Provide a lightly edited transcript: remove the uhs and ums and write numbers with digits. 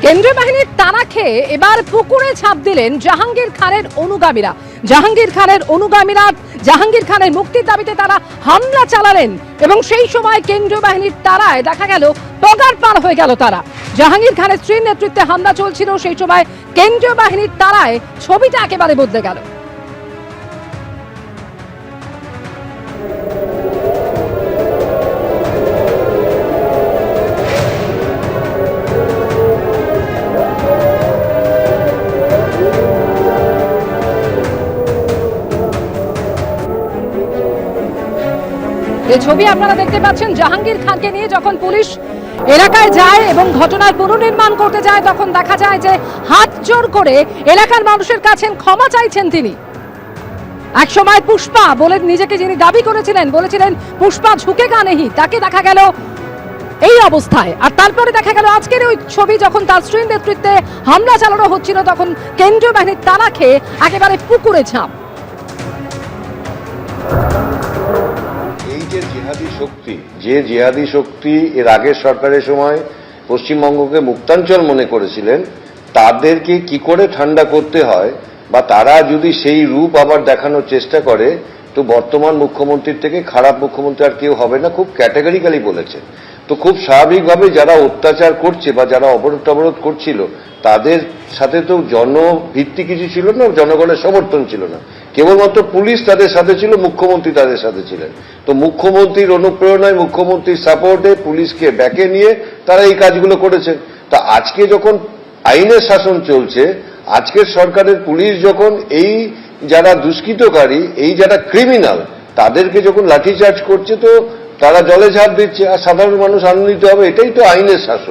কেন্দ্রীয় বাহিনীর তাড়া খেয়ে এবার পুকুরে ঝাঁপ দিলেন জাহাঙ্গীর খানের অনুগামীরা। জাহাঙ্গীর খানের মুক্তির দাবিতে তারা হামলা চালালেন এবং সেই সময় কেন্দ্রীয় বাহিনীর তাড়ায় দেখা গেল পগার পার হয়ে গেল তারা। জাহাঙ্গীর খানের স্ত্রীর নেতৃত্বে হামলা চলছিল, সেই সময় কেন্দ্রীয় বাহিনীর তাড়ায় ছবিটা একেবারে বদলে গেল। এই ছবি আপনারা দেখতে পাচ্ছেন, জাহাঙ্গীর খানকে নিয়ে যখন পুলিশ এলাকায় যায় এবং ঘটনার পুনর্নির্মাণ করতে যায় তখন দেখা যায় যে হাত জোর করে এলাকার মানুষের কাছে ক্ষমা চাইছেন তিনি। এক সময় পুষ্পা বলে নিজেকে যিনি দাবি করেছিলেন, বলেছিলেন পুষ্পা ঝুঁকে গা নেহি, তাকে দেখা গেল এই অবস্থায়। আর তারপরে দেখা গেল আজকের ওই ছবি, যখন তার স্ত্রীর নেতৃত্বে হামলা চালানো হচ্ছিল তখন কেন্দ্রীয় বাহিনীর তাড়া খেয়ে একেবারে পুকুরে ঝাঁপ। যে জিহাদি শক্তি এর আগের সরকারের সময় পশ্চিমবঙ্গকে মুক্তাঞ্চল মনে করেছিলেন, তাদেরকে কি করে ঠান্ডা করতে হয় বা তারা যদি সেই রূপ আবার দেখানোর চেষ্টা করে, তো বর্তমান মুখ্যমন্ত্রীর থেকে খারাপ মুখ্যমন্ত্রী আর কেউ হবে না, খুব ক্যাটেগরিক্যালি বলেছে। তো খুব স্বাভাবিকভাবে যারা অত্যাচার করছে বা যারা অবরোধ করছিল তাদের সাথে তো জনভিত্তি কিছু ছিল না, জনগণের সমর্থন ছিল না, কেবলমাত্র পুলিশ তাদের সাথে ছিল, মুখ্যমন্ত্রী তাদের সাথে ছিলেন। তো মুখ্যমন্ত্রীর অনুপ্রেরণায়, মুখ্যমন্ত্রীর সাপোর্টে পুলিশকে ব্যাকে নিয়ে তারা এই কাজগুলো করেছেন। তা আজকে যখন আইনের শাসন চলছে, আজকের সরকারের পুলিশ যখন এই যারা দুষ্কৃতকারী, এই যারা ক্রিমিনাল, তাদেরকে যখন লাঠিচার্জ করছে, তো তারা জলে ঝাঁপ দিচ্ছে আর সাধারণ মানুষ আনন্দিত হবে, এটাই তো আইনের শাসন।